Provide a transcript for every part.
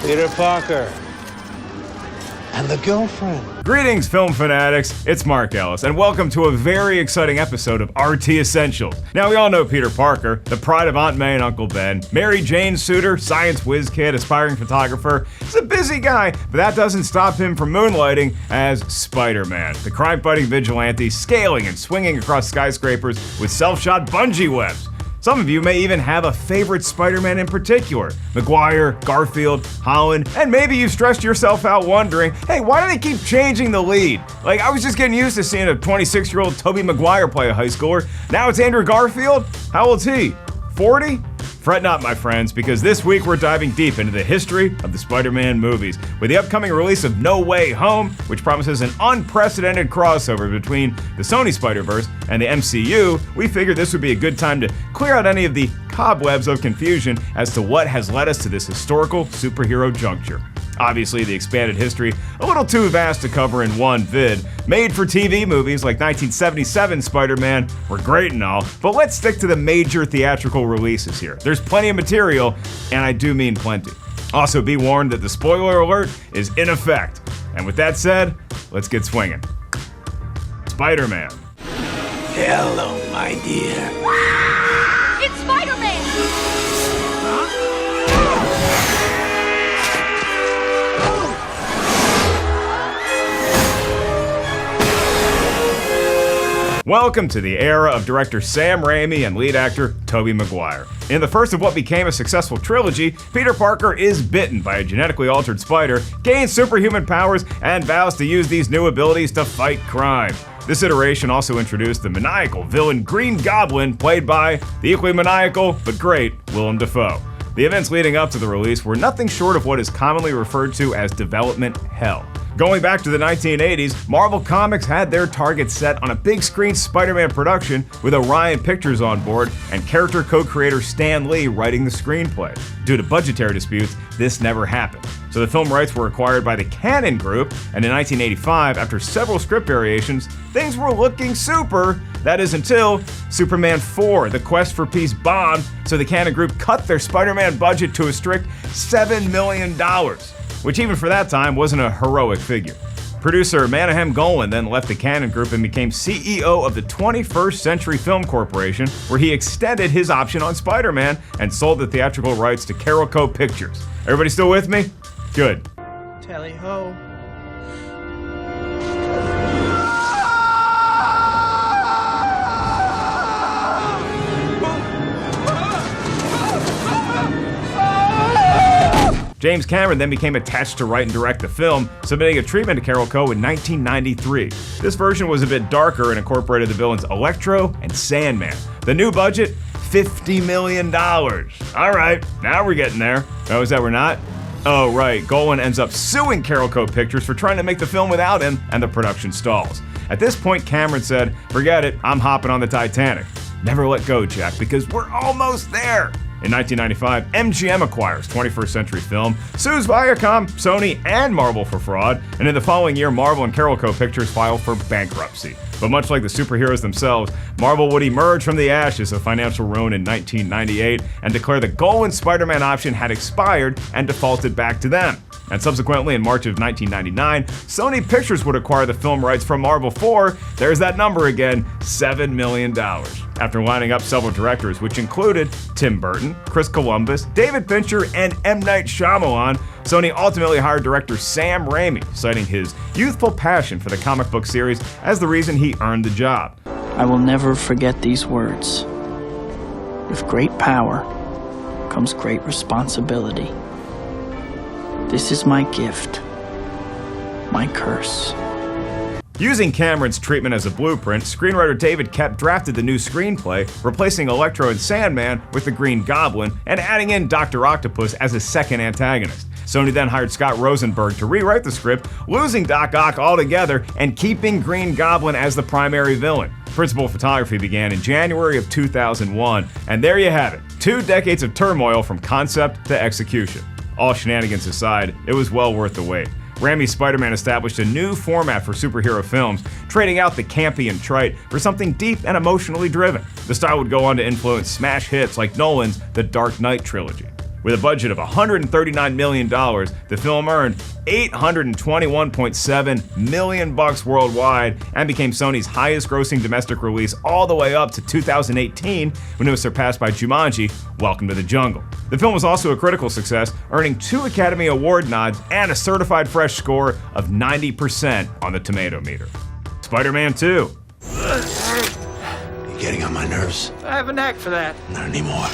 Peter Parker. And the girlfriend. Greetings, film fanatics. It's Mark Ellis, and welcome to a very exciting episode of RT Essentials. Now, we all know Peter Parker, the pride of Aunt May and Uncle Ben, Mary Jane suitor, science whiz kid, aspiring photographer. He's a busy guy, but that doesn't stop him from moonlighting as Spider-Man, the crime-fighting vigilante scaling and swinging across skyscrapers with self-shot bungee webs. Some of you may even have a favorite Spider-Man in particular. Maguire, Garfield, Holland, and maybe you've stressed yourself out wondering, hey, why do they keep changing the lead? Like, I was just getting used to seeing a 26-year-old Tobey Maguire play a high schooler. Now it's Andrew Garfield? How old's he? 40? Fret not, my friends, because this week we're diving deep into the history of the Spider-Man movies. With the upcoming release of No Way Home, which promises an unprecedented crossover between the Sony Spider-Verse and the MCU, we figured this would be a good time to clear out any of the cobwebs of confusion as to what has led us to this historical superhero juncture. Obviously, the expanded history, a little too vast to cover in one vid. Made-for-TV movies like 1977 Spider-Man were great and all, but let's stick to the major theatrical releases here. There's plenty of material, and I do mean plenty. Also, be warned that the spoiler alert is in effect. And with that said, let's get swinging. Spider-Man. Hello, my dear. It's Spider-Man! Welcome to the era of director Sam Raimi and lead actor Tobey Maguire. In the first of what became a successful trilogy, Peter Parker is bitten by a genetically altered spider, gains superhuman powers, and vows to use these new abilities to fight crime. This iteration also introduced the maniacal villain Green Goblin, played by the equally maniacal but great Willem Dafoe. The events leading up to the release were nothing short of what is commonly referred to as development hell. Going back to the 1980s, Marvel Comics had their target set on a big screen Spider-Man production with Orion Pictures on board and character co-creator Stan Lee writing the screenplay. Due to budgetary disputes, this never happened. So the film rights were acquired by the Cannon Group, and in 1985, after several script variations, things were looking super. That is until Superman 4, The Quest for Peace bombed, so the Cannon Group cut their Spider-Man budget to a strict $7 million. Which even for that time wasn't a heroic figure. Producer Menahem Golan then left the Cannon Group and became CEO of the 21st Century Film Corporation, where he extended his option on Spider-Man and sold the theatrical rights to Carolco Pictures. Everybody still with me? Good. Tally-ho. James Cameron then became attached to write and direct the film, submitting a treatment to Carolco in 1993. This version was a bit darker and incorporated the villains Electro and Sandman. The new budget, $50 million. All right, now we're getting there. Oh, is that we're not? Oh, right, Golan ends up suing Carolco Pictures for trying to make the film without him, and the production stalls. At this point, Cameron said, forget it, I'm hopping on the Titanic. Never let go, Jack, because we're almost there. In 1995, MGM acquires 21st Century Film, sues Viacom, Sony, and Marvel for fraud, and in the following year, Marvel and Carolco Pictures filed for bankruptcy. But much like the superheroes themselves, Marvel would emerge from the ashes of financial ruin in 1998 and declare the Golan Spider-Man option had expired and defaulted back to them. And subsequently, in March of 1999, Sony Pictures would acquire the film rights from Marvel for, there's that number again, $7 million. After lining up several directors, which included Tim Burton, Chris Columbus, David Fincher, and M. Night Shyamalan, Sony ultimately hired director Sam Raimi, citing his youthful passion for the comic book series as the reason he earned the job. I will never forget these words. With great power comes great responsibility. This is my gift, my curse. Using Cameron's treatment as a blueprint, screenwriter David Koepp drafted the new screenplay, replacing Electro and Sandman with the Green Goblin and adding in Dr. Octopus as a second antagonist. Sony then hired Scott Rosenberg to rewrite the script, losing Doc Ock altogether and keeping Green Goblin as the primary villain. Principal photography began in January of 2001, and there you have it, 2 decades of turmoil from concept to execution. All shenanigans aside, it was well worth the wait. Raimi's Spider-Man established a new format for superhero films, trading out the campy and trite for something deep and emotionally driven. The style would go on to influence smash hits like Nolan's The Dark Knight trilogy. With a budget of $139 million, the film earned $821.7 million worldwide and became Sony's highest-grossing domestic release all the way up to 2018, when it was surpassed by Jumanji: Welcome to the Jungle. The film was also a critical success, earning 2 Academy Award nods and a certified fresh score of 90% on the tomato meter. Spider-Man 2. You getting on my nerves? I have a knack for that. Not anymore.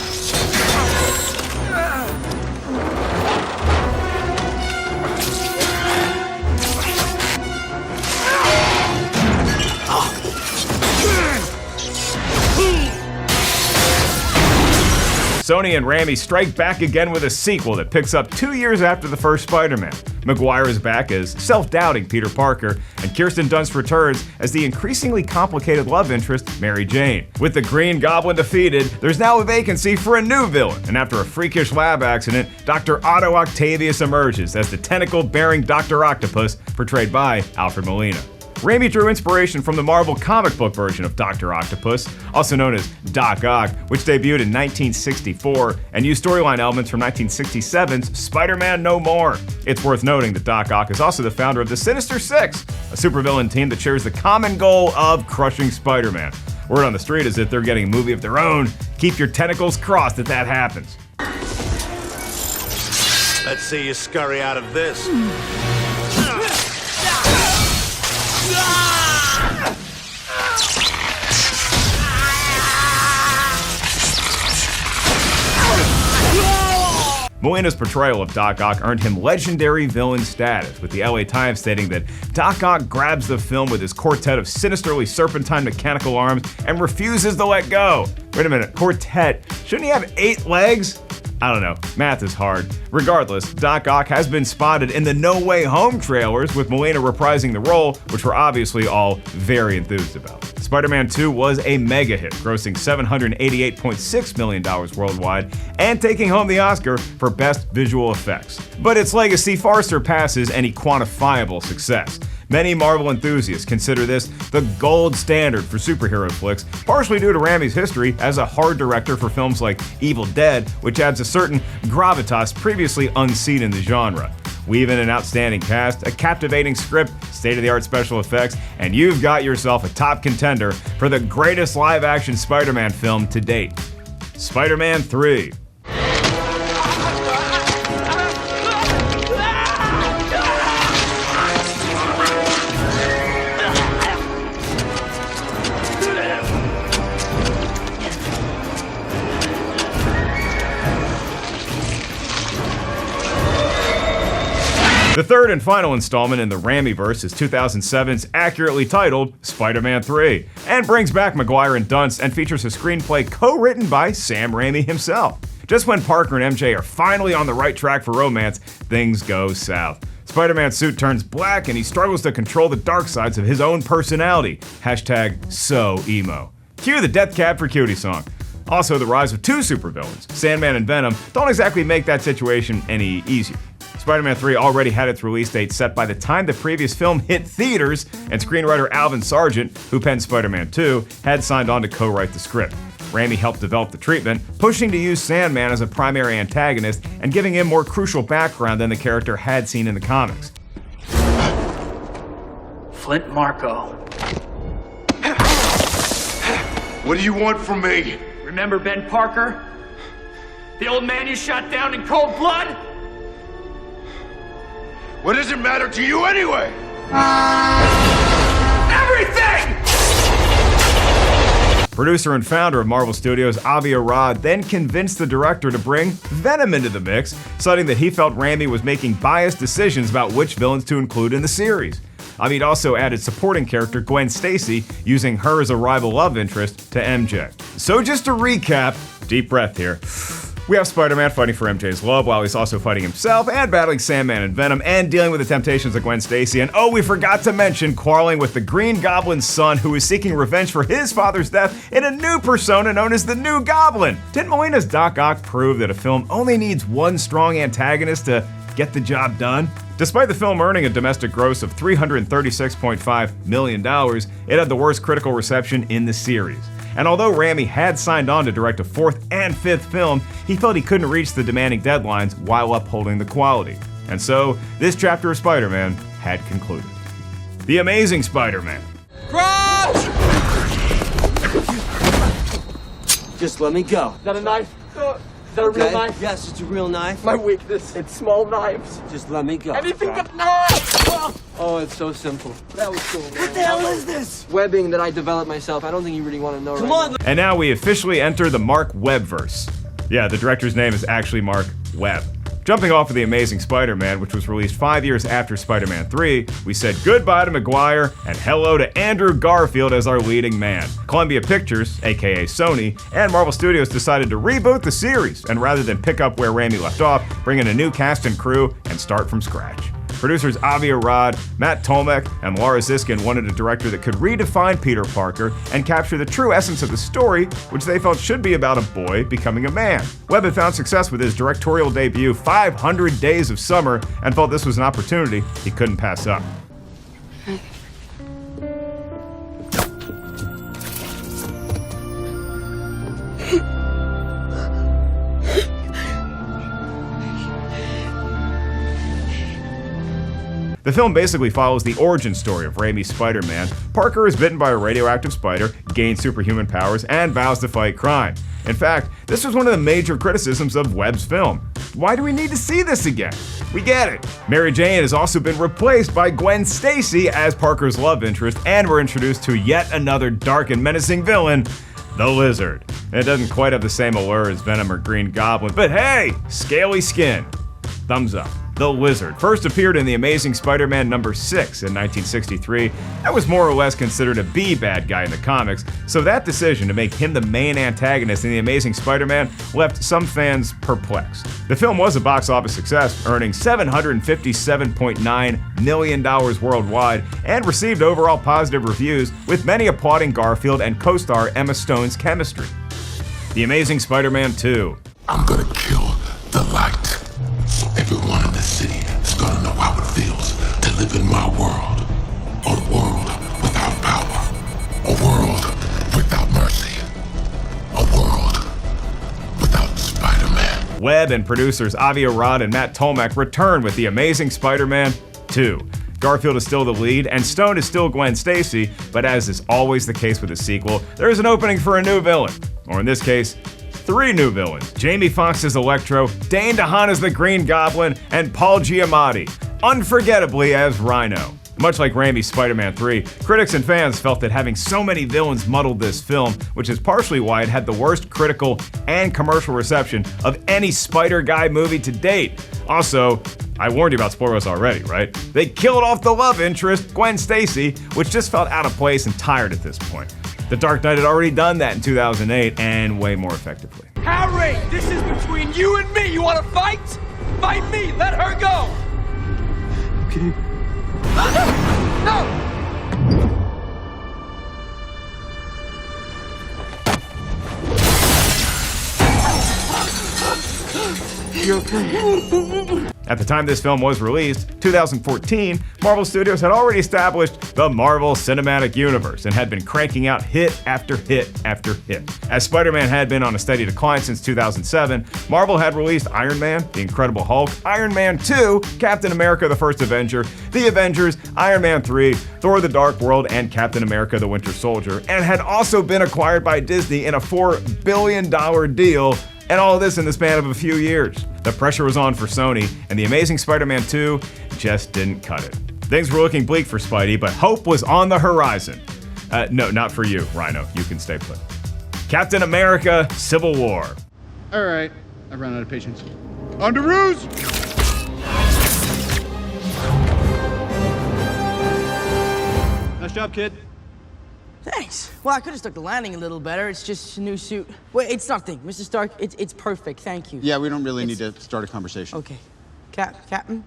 Sony and Raimi strike back again with a sequel that picks up 2 years after the first Spider-Man. Maguire is back as self-doubting Peter Parker, and Kirsten Dunst returns as the increasingly complicated love interest, Mary Jane. With the Green Goblin defeated, there's now a vacancy for a new villain, and after a freakish lab accident, Dr. Otto Octavius emerges as the tentacle-bearing Dr. Octopus, portrayed by Alfred Molina. Raimi drew inspiration from the Marvel comic book version of Dr. Octopus, also known as Doc Ock, which debuted in 1964 and used storyline elements from 1967's Spider-Man No More. It's worth noting that Doc Ock is also the founder of the Sinister Six, a supervillain team that shares the common goal of crushing Spider-Man. Word on the street is that they're getting a movie of their own. Keep your tentacles crossed that that happens. Let's see you scurry out of this. Molina's portrayal of Doc Ock earned him legendary villain status, with the LA Times stating that Doc Ock grabs the film with his quartet of sinisterly serpentine mechanical arms and refuses to let go. Wait a minute, quartet? Shouldn't he have 8 legs? I don't know, math is hard. Regardless, Doc Ock has been spotted in the No Way Home trailers, with Molina reprising the role, which we're obviously all very enthused about. Spider-Man 2 was a mega hit, grossing $788.6 million worldwide and taking home the Oscar for Best Visual Effects. But its legacy far surpasses any quantifiable success. Many Marvel enthusiasts consider this the gold standard for superhero flicks, partially due to Raimi's history as a hard director for films like Evil Dead, which adds a certain gravitas previously unseen in the genre. Weave in an outstanding cast, a captivating script, state-of-the-art special effects, and you've got yourself a top contender for the greatest live-action Spider-Man film to date. Spider-Man 3. The third and final installment in the Raimiverse is 2007's accurately titled Spider-Man 3, and brings back Maguire and Dunst and features a screenplay co-written by Sam Raimi himself. Just when Parker and MJ are finally on the right track for romance, things go south. Spider-Man's suit turns black and he struggles to control the dark sides of his own personality. #SoEmo. Cue the Death Cab for Cutie song. Also, the rise of 2 supervillains, Sandman and Venom, don't exactly make that situation any easier. Spider-Man 3 already had its release date set by the time the previous film hit theaters, and screenwriter Alvin Sargent, who penned Spider-Man 2, had signed on to co-write the script. Raimi helped develop the treatment, pushing to use Sandman as a primary antagonist and giving him more crucial background than the character had seen in the comics. Flint Marko. What do you want from me? Remember Ben Parker? The old man you shot down in cold blood? What does it matter to you anyway? Everything! Producer and founder of Marvel Studios, Avi Arad, then convinced the director to bring Venom into the mix, citing that he felt Raimi was making biased decisions about which villains to include in the series. Avi also added supporting character Gwen Stacy, using her as a rival love interest to MJ. So just to recap, deep breath here. We have Spider-Man fighting for MJ's love while he's also fighting himself and battling Sandman and Venom and dealing with the temptations of Gwen Stacy. And oh, we forgot to mention quarreling with the Green Goblin's son, who is seeking revenge for his father's death in a new persona known as the New Goblin. Didn't Molina's Doc Ock prove that a film only needs one strong antagonist to get the job done? Despite the film earning a domestic gross of $336.5 million, it had the worst critical reception in the series. And although Raimi had signed on to direct a fourth and fifth film, he felt he couldn't reach the demanding deadlines while upholding the quality. And so, this chapter of Spider-Man had concluded. The Amazing Spider-Man. Just let me go. Is that a knife? Is that a real knife? Yes, it's a real knife. My weakness, it's small knives. Just let me go. Anything but knives! Oh, it's so simple. That was cool, man. What the hell is this? Webbing that I developed myself. I don't think you really want to know. Come right on. now. And now we officially enter the Mark Webb-verse. Yeah, the director's name is actually Mark Webb. Jumping off of The Amazing Spider-Man, which was released 5 years after Spider-Man 3, we said goodbye to Maguire and hello to Andrew Garfield as our leading man. Columbia Pictures, aka Sony, and Marvel Studios decided to reboot the series, and rather than pick up where Raimi left off, bring in a new cast and crew and start from scratch. Producers Avi Arad, Matt Tolmec, and Laura Ziskin wanted a director that could redefine Peter Parker and capture the true essence of the story, which they felt should be about a boy becoming a man. Webb had found success with his directorial debut 500 Days of Summer and felt this was an opportunity he couldn't pass up. The film basically follows the origin story of Raimi's Spider-Man. Parker is bitten by a radioactive spider, gains superhuman powers, and vows to fight crime. In fact, this was one of the major criticisms of Webb's film. Why do we need to see this again? We get it. Mary Jane has also been replaced by Gwen Stacy as Parker's love interest, and we're introduced to yet another dark and menacing villain, the Lizard. It doesn't quite have the same allure as Venom or Green Goblin, but hey, scaly skin. Thumbs up. The Lizard first appeared in The Amazing Spider-Man number 6 in 1963. That was more or less considered a B-bad guy in the comics, so that decision to make him the main antagonist in The Amazing Spider-Man left some fans perplexed. The film was a box office success, earning $757.9 million worldwide, and received overall positive reviews, with many applauding Garfield and co-star Emma Stone's chemistry. The Amazing Spider-Man 2. I'm gonna kill the light. Everyone in the city is gonna know how it feels to live in my world. A world without power. A world without mercy. A world without Spider-Man. Webb and producers Avi Arad and Matt Tolmec return with The Amazing Spider-Man 2. Garfield is still the lead, and Stone is still Gwen Stacy, but as is always the case with a sequel, there is an opening for a new villain. Or in this case, 3 new villains: Jamie Foxx as Electro, Dane DeHaan as the Green Goblin, and Paul Giamatti, unforgettably as Rhino. Much like Raimi's Spider-Man 3, critics and fans felt that having so many villains muddled this film, which is partially why it had the worst critical and commercial reception of any Spider-Guy movie to date. Also, I warned you about spoilers already, right? They killed off the love interest, Gwen Stacy, which just felt out of place and tired at this point. The Dark Knight had already done that in 2008, and way more effectively. Harry, this is between you and me. You want to fight? Fight me. Let her go. Okay. No. You okay? At the time this film was released, 2014, Marvel Studios had already established the Marvel Cinematic Universe and had been cranking out hit after hit after hit. As Spider-Man had been on a steady decline since 2007, Marvel had released Iron Man, The Incredible Hulk, Iron Man 2, Captain America the First Avenger, The Avengers, Iron Man 3, Thor the Dark World, and Captain America the Winter Soldier, and had also been acquired by Disney in a $4 billion deal. And all of this in the span of a few years. The pressure was on for Sony, and The Amazing Spider-Man 2 just didn't cut it. Things were looking bleak for Spidey, but hope was on the horizon. No, not for you, Rhino. You can stay put. Captain America: Civil War. All right, I've run out of patience. On to ruse! Nice job, kid. Thanks. Well, I could have stuck the landing a little better. It's just a new suit. Wait, it's nothing. Mr. Stark, it's perfect. Thank you. Yeah, we don't really need to start a conversation. Okay. Captain?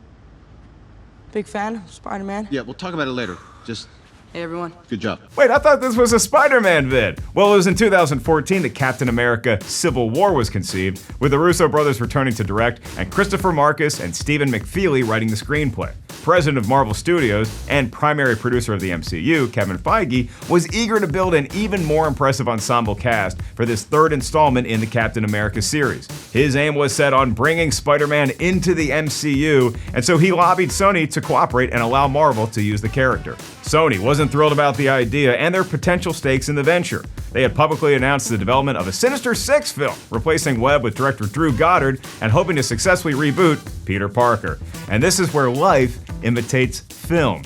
Big fan of Spider-Man? Yeah, we'll talk about it later. Just, Hey, everyone. good job. Wait, I thought this was a Spider-Man vid. Well, it was in 2014 that Captain America: Civil War was conceived, with the Russo brothers returning to direct and Christopher Marcus and Stephen McFeely writing the screenplay. president of Marvel Studios and primary producer of the MCU, Kevin Feige, was eager to build an even more impressive ensemble cast for this third installment in the Captain America series. His aim was set on bringing Spider-Man into the MCU, and so he lobbied Sony to cooperate and allow Marvel to use the character. Sony wasn't thrilled about the idea and their potential stakes in the venture. They had publicly announced the development of a Sinister Six film, replacing Webb with director Drew Goddard and hoping to successfully reboot Peter Parker. And this is where life imitates film.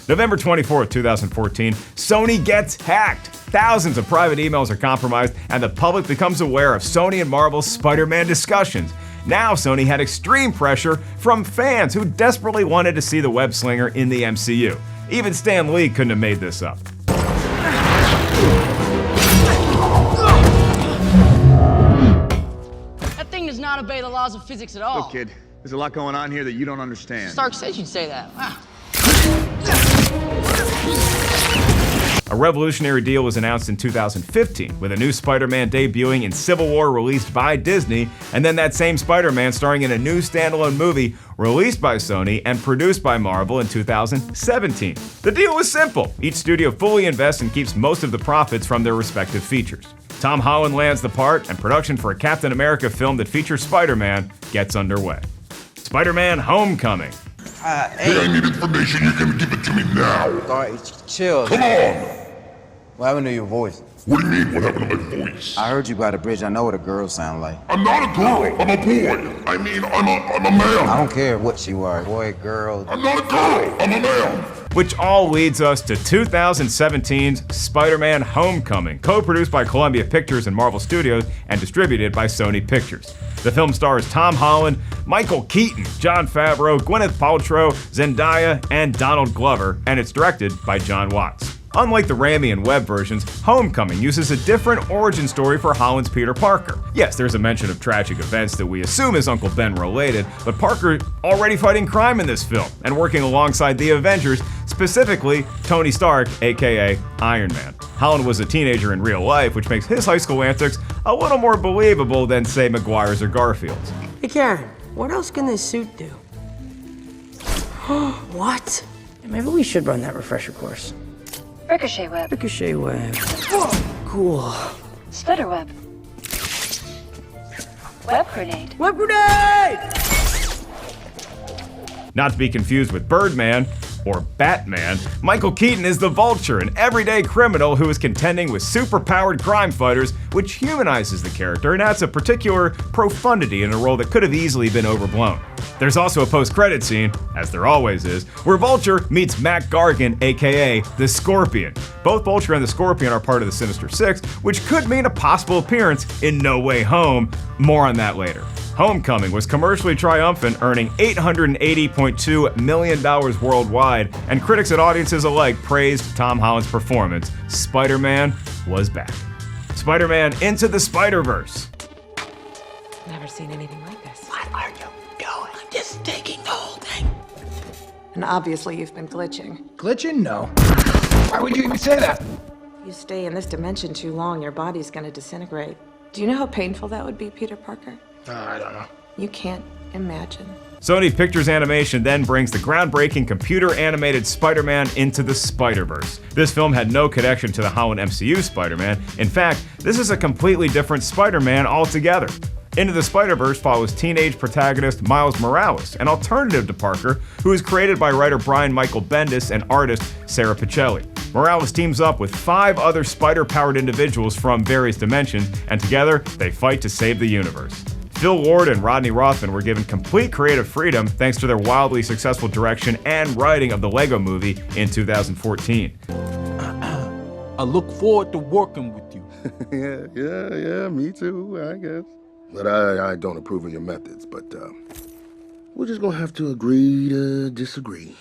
November 24th, 2014, Sony gets hacked. Thousands of private emails are compromised, and the public becomes aware of Sony and Marvel's Spider-Man discussions. Now Sony had extreme pressure from fans who desperately wanted to see the web slinger in the MCU. Even Stan Lee couldn't have made this up. That thing does not obey the laws of physics at all. Look, kid, there's a lot going on here that you don't understand. Stark said you'd say that. Wow. A revolutionary deal was announced in 2015, with a new Spider-Man debuting in Civil War released by Disney, and then that same Spider-Man starring in a new standalone movie released by Sony and produced by Marvel in 2017. The deal was simple. Each studio fully invests and keeps most of the profits from their respective features. Tom Holland lands the part, and production for a Captain America film that features Spider-Man gets underway. Spider-Man: Homecoming. Hey, I need information. You can give it to me now. Alright, chill. Come on! What happened to your voice? What do you mean, what happened to my voice? I heard you by the bridge. I know what a girl sound like. I'm not a girl. I'm a boy. I mean, I'm a man. I don't care what she was. Boy, girl. I'm not a girl. I'm a man. Which all leads us to 2017's Spider-Man: Homecoming, co-produced by Columbia Pictures and Marvel Studios and distributed by Sony Pictures. The film stars Tom Holland, Michael Keaton, Jon Favreau, Gwyneth Paltrow, Zendaya, and Donald Glover, and it's directed by John Watts. Unlike the Raimi and Webb versions, Homecoming uses a different origin story for Holland's Peter Parker. Yes, there's a mention of tragic events that we assume is Uncle Ben related, but Parker already fighting crime in this film and working alongside the Avengers, specifically Tony Stark, aka Iron Man. Holland was a teenager in real life, which makes his high school antics a little more believable than, say, Maguire's or Garfield's. Hey, Karen, what else can this suit do? What? Maybe we should run that refresher course. Ricochet web. Ricochet web. Cool. Spider web. Web grenade. Web grenade! Not to be confused with Birdman or Batman, Michael Keaton is the Vulture, an everyday criminal who is contending with superpowered crime fighters, which humanizes the character and adds a particular profundity in a role that could have easily been overblown. There's also a post-credit scene, as there always is, where Vulture meets Mac Gargan, aka the Scorpion. Both Vulture and the Scorpion are part of the Sinister Six, which could mean a possible appearance in No Way Home. More on that later. Homecoming was commercially triumphant, earning $880.2 million worldwide, and critics and audiences alike praised Tom Holland's performance. Spider-Man was back. Spider-Man Into the Spider-Verse. Never seen anything like this. What are you doing? I'm just taking the whole thing. And obviously you've been glitching. Glitching? No. Why would you even say that? You stay in this dimension too long, your body's gonna disintegrate. Do you know how painful that would be, Peter Parker? I don't know. You can't imagine. Sony Pictures Animation then brings the groundbreaking computer-animated Spider-Man Into the Spider-Verse. This film had no connection to the Holland MCU Spider-Man. In fact, this is a completely different Spider-Man altogether. Into the Spider-Verse follows teenage protagonist Miles Morales, an alternative to Parker, who is created by writer Brian Michael Bendis and artist Sarah Pichelli. Morales teams up with 5 other spider-powered individuals from various dimensions, and together they fight to save the universe. Phil Lord and Rodney Rothman were given complete creative freedom thanks to their wildly successful direction and writing of the Lego Movie in 2014. I look forward to working with you. yeah, me too, I guess. But I don't approve of your methods, but we're just gonna have to agree to disagree.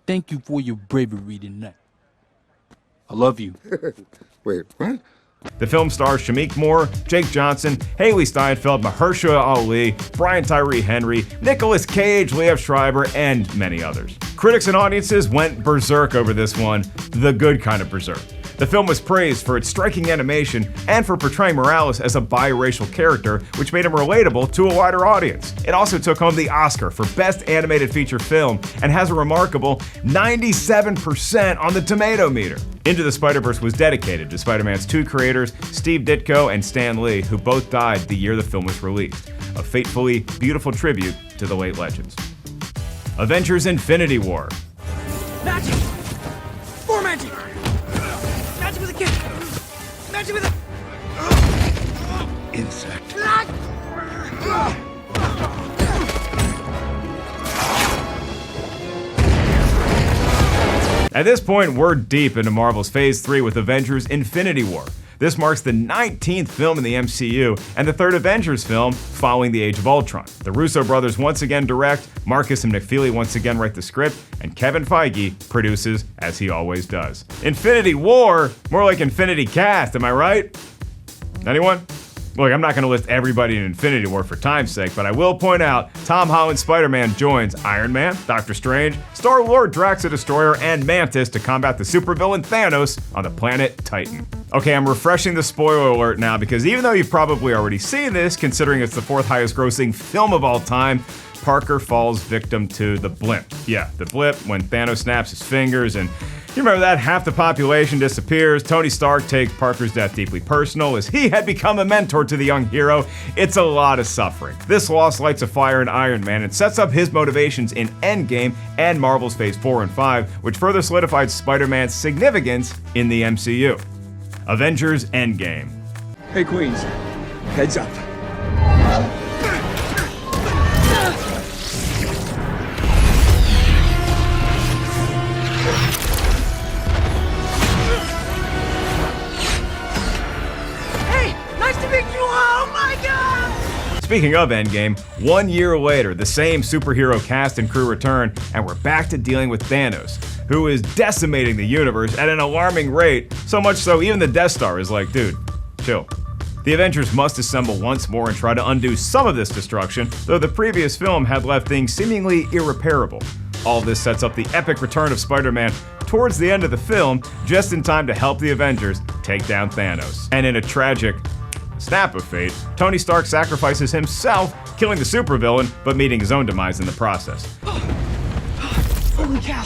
Thank you for your bravery tonight. I love you. Wait, what? The film stars Shameik Moore, Jake Johnson, Haley Steinfeld, Mahershala Ali, Brian Tyree Henry, Nicolas Cage, Liev Schreiber, and many others. Critics and audiences went berserk over this one, the good kind of berserk. The film was praised for its striking animation and for portraying Morales as a biracial character, which made him relatable to a wider audience. It also took home the Oscar for Best Animated Feature Film and has a remarkable 97% on the tomato meter. Into the Spider-Verse was dedicated to Spider-Man's two creators, Steve Ditko and Stan Lee, who both died the year the film was released. A fatefully beautiful tribute to the late legends. Avengers: Infinity War. Magic! More magic! Magic with a kick! Magic with a... Insect. At this point, we're deep into Marvel's Phase 3 with Avengers: Infinity War. This marks the 19th film in the MCU and the third Avengers film following the Age of Ultron. The Russo brothers once again direct, Marcus and McFeely once again write the script, and Kevin Feige produces, as he always does. Infinity War? More like Infinity Cast, am I right? Anyone? Look, I'm not going to list everybody in Infinity War for time's sake, but I will point out Tom Holland's Spider-Man joins Iron Man, Doctor Strange, Star-Lord, Drax the Destroyer, and Mantis to combat the supervillain Thanos on the planet Titan. Okay, I'm refreshing the spoiler alert now because even though you've probably already seen this, considering it's the fourth highest grossing film of all time, Parker falls victim to the blimp. Yeah, the blip when Thanos snaps his fingers and you remember that? Half the population disappears. Tony Stark takes Parker's death deeply personal as he had become a mentor to the young hero. It's a lot of suffering. This loss lights a fire in Iron Man and sets up his motivations in Endgame and Marvel's Phase 4 and 5, which further solidified Spider-Man's significance in the MCU. Avengers: Endgame. Hey, Queens. Heads up. Speaking of Endgame, 1 year later, the same superhero cast and crew return, and we're back to dealing with Thanos, who is decimating the universe at an alarming rate, so much so even the Death Star is like, dude, chill. The Avengers must assemble once more and try to undo some of this destruction, though the previous film had left things seemingly irreparable. All this sets up the epic return of Spider-Man towards the end of the film, just in time to help the Avengers take down Thanos. And in a tragic snap of fate, Tony Stark sacrifices himself, killing the supervillain, but meeting his own demise in the process. Holy cow,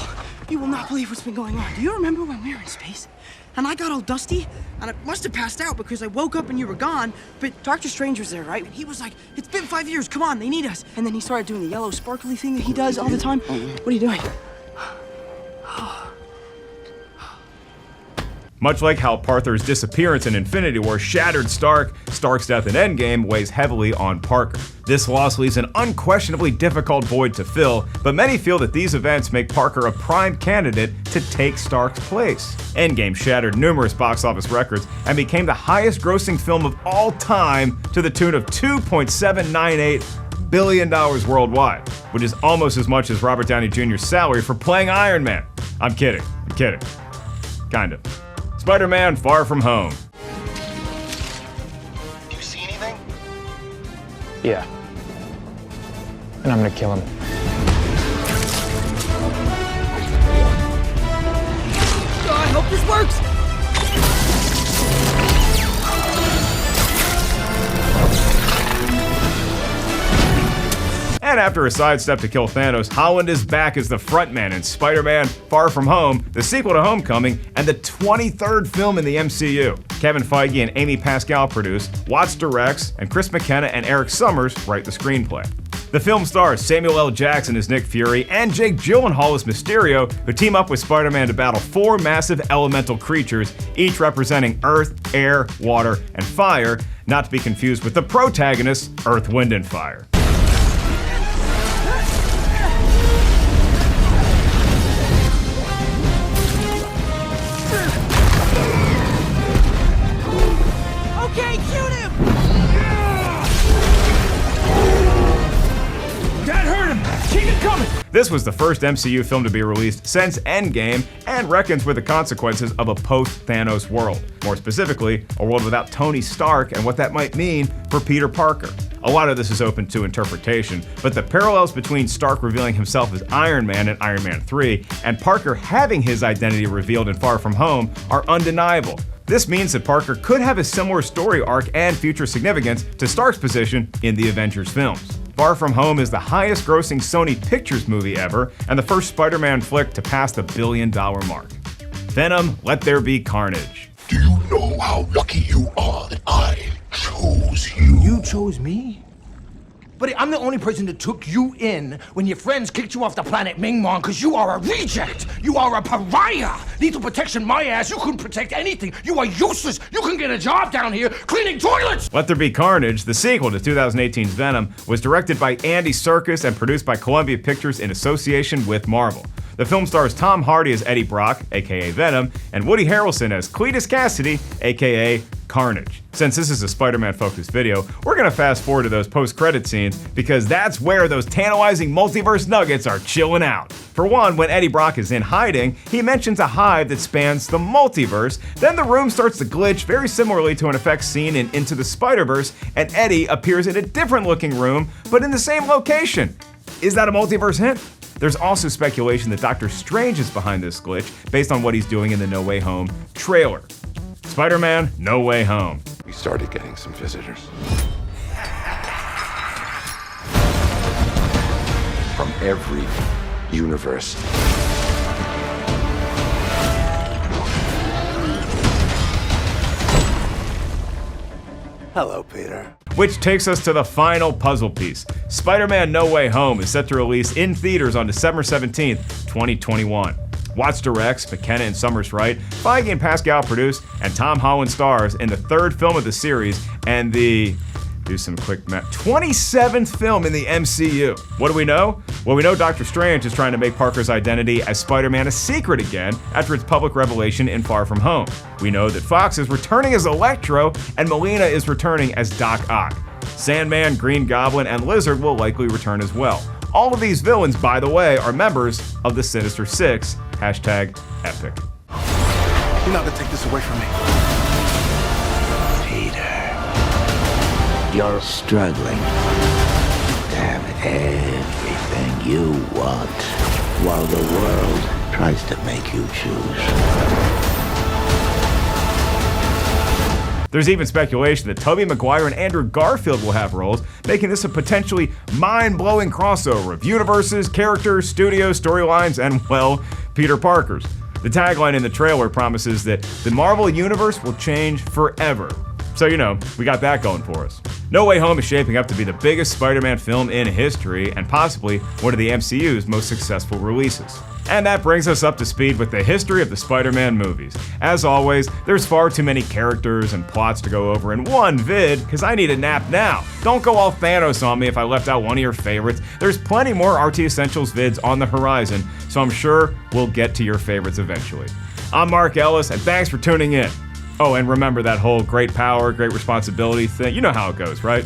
you will not believe what's been going on. Do you remember when we were in space? And I got all dusty, and I must have passed out because I woke up and you were gone, but Doctor Strange was there, right? He was like, it's been 5 years, come on, they need us. And then he started doing the yellow sparkly thing that he does all the time. What are you doing? Much like how Parker's disappearance in Infinity War shattered Stark, Stark's death in Endgame weighs heavily on Parker. This loss leaves an unquestionably difficult void to fill, but many feel that these events make Parker a prime candidate to take Stark's place. Endgame shattered numerous box office records and became the highest grossing film of all time to the tune of $2.798 billion worldwide, which is almost as much as Robert Downey Jr.'s salary for playing Iron Man. I'm kidding. Kind of. Spider-Man: Far From Home. Do you see anything? Yeah. And I'm gonna kill him. I hope this works! And after a sidestep to kill Thanos, Holland is back as the frontman in Spider-Man: Far From Home, the sequel to Homecoming, and the 23rd film in the MCU. Kevin Feige and Amy Pascal produce, Watts directs, and Chris McKenna and Eric Summers write the screenplay. The film stars Samuel L. Jackson as Nick Fury and Jake Gyllenhaal as Mysterio, who team up with Spider-Man to battle 4 massive elemental creatures, each representing Earth, Air, Water, and Fire, not to be confused with the protagonists, Earth, Wind, and Fire. Okay, shoot him! That hurt him! Keep it calm! coming! This was the first MCU film to be released since ENDGAME and reckons with the consequences of a post-Thanos world. More specifically, a world without Tony Stark and what that might mean for Peter Parker. A lot of this is open to interpretation, but the parallels between Stark revealing himself as Iron Man in Iron Man 3 and Parker having his identity revealed in Far From Home are undeniable. This means that Parker could have a similar story arc and future significance to Stark's position in the Avengers films. Far From Home is the highest grossing Sony Pictures movie ever and the first Spider-Man flick to pass the $1 billion mark. Venom, Let There Be Carnage. Do you know how lucky you are that I chose you? You chose me? Buddy, I'm the only person that took you in when your friends kicked you off the planet Mingmong because you are a reject! You are a pariah! Lethal protection, my ass! You couldn't protect anything! You are useless! You couldn't get a job down here cleaning toilets! Let There Be Carnage, the sequel to 2018's Venom, was directed by Andy Serkis and produced by Columbia Pictures in association with Marvel. The film stars Tom Hardy as Eddie Brock, aka Venom, and Woody Harrelson as Cletus Cassidy, aka Carnage. Since this is a Spider-Man focused video, we're gonna fast forward to those post-credit scenes because that's where those tantalizing multiverse nuggets are chilling out. For one, when Eddie Brock is in hiding, he mentions a hive that spans the multiverse, then the room starts to glitch very similarly to an effect seen in Into the Spider-Verse, and Eddie appears in a different looking room, but in the same location. Is that a multiverse hint? There's also speculation that Doctor Strange is behind this glitch based on what he's doing in the No Way Home trailer. Spider-Man, No Way Home. We started getting some visitors. From every universe. Hello, Peter. Which takes us to the final puzzle piece. Spider-Man No Way Home is set to release in theaters on December 17th, 2021. Watts directs, McKenna and Summers write, Feige and Pascal produce, and Tom Holland stars in the third film of the series and the, do some quick math, 27th film in the MCU. What do we know? Well, we know Doctor Strange is trying to make Parker's identity as Spider-Man a secret again after its public revelation in Far From Home. We know that Fox is returning as Electro and Molina is returning as Doc Ock. Sandman, Green Goblin, and Lizard will likely return as well. All of these villains, by the way, are members of the Sinister Six, #epic. You're not gonna take this away from me. Peter, you're struggling to have everything you want while the world tries to make you choose. There's even speculation that Tobey Maguire and Andrew Garfield will have roles, making this a potentially mind-blowing crossover of universes, characters, studios, storylines, and, well, Peter Parker's. The tagline in the trailer promises that the Marvel Universe will change forever. So, you know, we got that going for us. No Way Home is shaping up to be the biggest Spider-Man film in history and possibly one of the MCU's most successful releases. And that brings us up to speed with the history of the Spider-Man movies. As always, there's far too many characters and plots to go over in one vid, because I need a nap now. Don't go all Thanos on me if I left out one of your favorites. There's plenty more RT Essentials vids on the horizon, so I'm sure we'll get to your favorites eventually. I'm Mark Ellis, and thanks for tuning in. Oh, and remember that whole great power, great responsibility thing. You know how it goes, right?